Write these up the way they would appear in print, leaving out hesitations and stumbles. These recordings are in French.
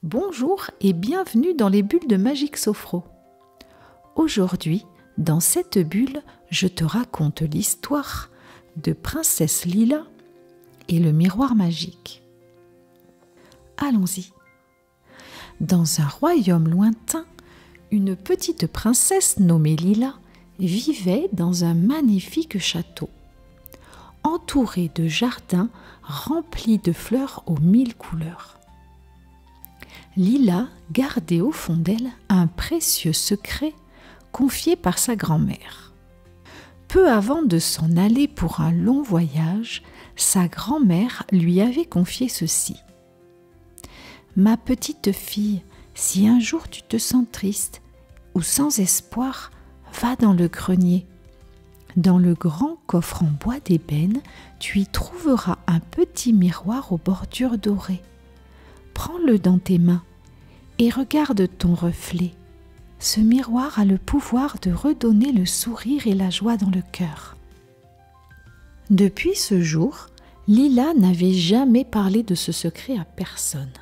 Bonjour et bienvenue dans les bulles de Magique Sophro. Aujourd'hui, dans cette bulle, je te raconte l'histoire de Princesse Lila et le miroir magique. Allons-y. Dans un royaume lointain, une petite princesse nommée Lila vivait dans un magnifique château, entouré de jardins remplis de fleurs aux 1000 couleurs. Lila gardait au fond d'elle un précieux secret confié par sa grand-mère. Peu avant de s'en aller pour un long voyage, sa grand-mère lui avait confié ceci. « Ma petite fille, si un jour tu te sens triste ou sans espoir, va dans le grenier. Dans le grand coffre en bois d'ébène, tu y trouveras un petit miroir aux bordures dorées. Prends-le dans tes mains et regarde ton reflet. Ce miroir a le pouvoir de redonner le sourire et la joie dans le cœur. » Depuis ce jour, Lila n'avait jamais parlé de ce secret à personne.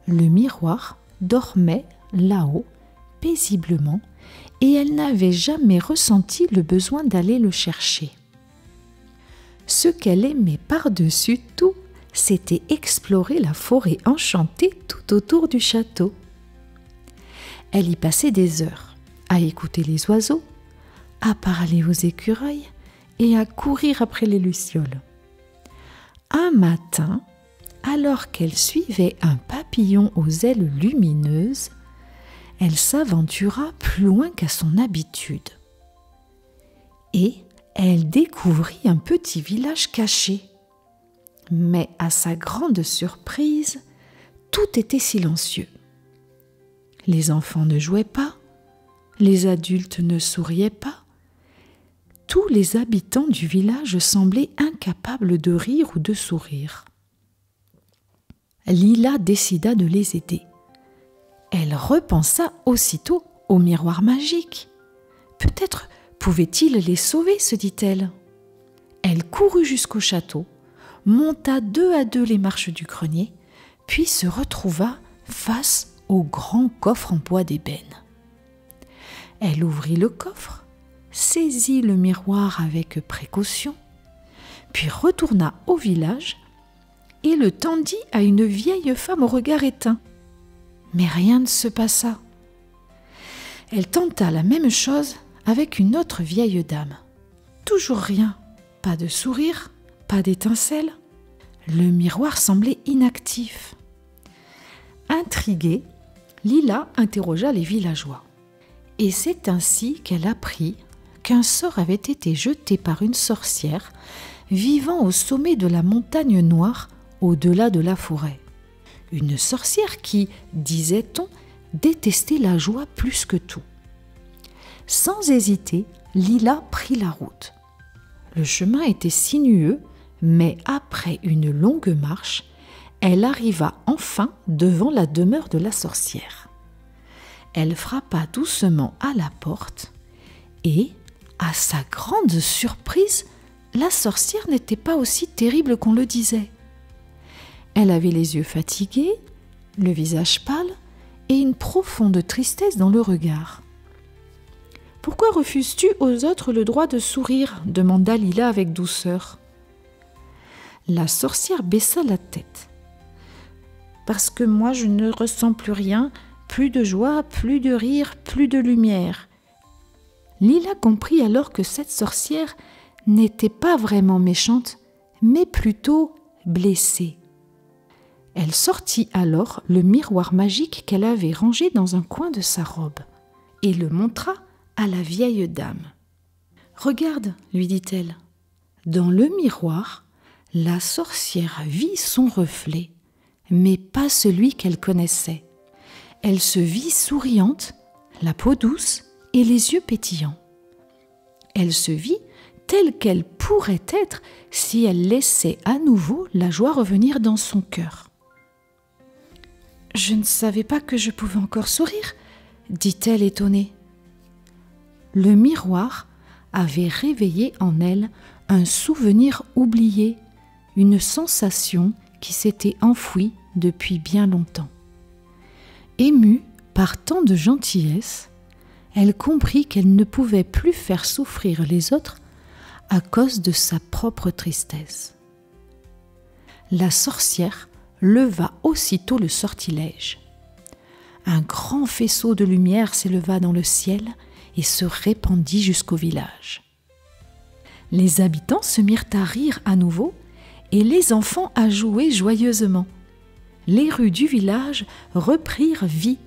Le miroir dormait là-haut, paisiblement, et elle n'avait jamais ressenti le besoin d'aller le chercher. Ce qu'elle aimait par-dessus tout, c'était explorer la forêt enchantée tout autour du château. Elle y passait des heures à écouter les oiseaux, à parler aux écureuils et à courir après les lucioles. Un matin, alors qu'elle suivait un papillon aux ailes lumineuses, elle s'aventura plus loin qu'à son habitude. Et elle découvrit un petit village caché. Mais à sa grande surprise, tout était silencieux. Les enfants ne jouaient pas, les adultes ne souriaient pas. Tous les habitants du village semblaient incapables de rire ou de sourire. Lila décida de les aider. Elle repensa aussitôt au miroir magique. Peut-être pouvait-il les sauver, se dit-elle. Elle courut jusqu'au château, monta 2 à 2 les marches du grenier, puis se retrouva face au grand coffre en bois d'ébène. Elle ouvrit le coffre, saisit le miroir avec précaution, puis retourna au village et le tendit à une vieille femme au regard éteint. Mais rien ne se passa. Elle tenta la même chose avec une autre vieille dame. Toujours rien, pas de sourire, pas d'étincelle. Le miroir semblait inactif. Intriguée, Lila interrogea les villageois. Et c'est ainsi qu'elle apprit qu'un sort avait été jeté par une sorcière vivant au sommet de la montagne noire au-delà de la forêt. Une sorcière qui, disait-on, détestait la joie plus que tout. Sans hésiter, Lila prit la route. Le chemin était sinueux, mais après une longue marche, elle arriva enfin devant la demeure de la sorcière. Elle frappa doucement à la porte et, à sa grande surprise, la sorcière n'était pas aussi terrible qu'on le disait. Elle avait les yeux fatigués, le visage pâle et une profonde tristesse dans le regard. « Pourquoi refuses-tu aux autres le droit de sourire ?» demanda Lila avec douceur. La sorcière baissa la tête. « Parce que moi je ne ressens plus rien, plus de joie, plus de rire, plus de lumière. » Lila comprit alors que cette sorcière n'était pas vraiment méchante, mais plutôt blessée. Elle sortit alors le miroir magique qu'elle avait rangé dans un coin de sa robe et le montra à la vieille dame. « Regarde, lui dit-elle. » Dans le miroir, la sorcière vit son reflet, mais pas celui qu'elle connaissait. Elle se vit souriante, la peau douce et les yeux pétillants. Elle se vit telle qu'elle pourrait être si elle laissait à nouveau la joie revenir dans son cœur. « Je ne savais pas que je pouvais encore sourire, » dit-elle étonnée. Le miroir avait réveillé en elle un souvenir oublié, une sensation qui s'était enfouie depuis bien longtemps. Émue par tant de gentillesse, elle comprit qu'elle ne pouvait plus faire souffrir les autres à cause de sa propre tristesse. La sorcière leva aussitôt le sortilège. Un grand faisceau de lumière s'éleva dans le ciel et se répandit jusqu'au village. Les habitants se mirent à rire à nouveau et les enfants à jouer joyeusement. Les rues du village reprirent vie.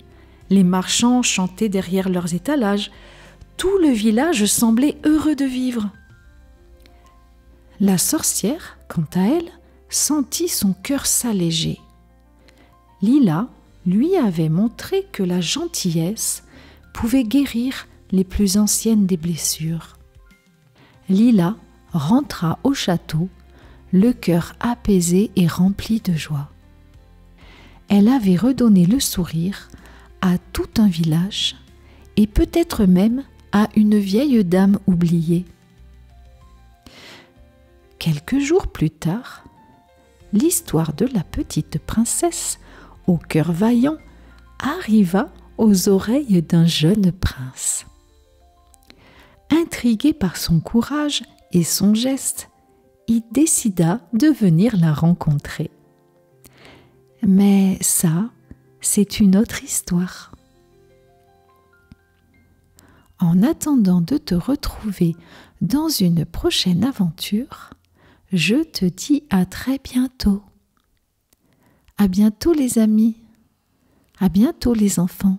Les marchands chantaient derrière leurs étalages. Tout le village semblait heureux de vivre. La sorcière, quant à elle, sentit son cœur s'alléger. Lila lui avait montré que la gentillesse pouvait guérir les plus anciennes des blessures. Lila rentra au château, le cœur apaisé et rempli de joie. Elle avait redonné le sourire à tout un village et peut-être même à une vieille dame oubliée. Quelques jours plus tard, l'histoire de la petite princesse au cœur vaillant arriva aux oreilles d'un jeune prince. Intrigué par son courage et son geste, il décida de venir la rencontrer. Mais ça, c'est une autre histoire. En attendant de te retrouver dans une prochaine aventure, je te dis à très bientôt. À bientôt les amis. À bientôt les enfants.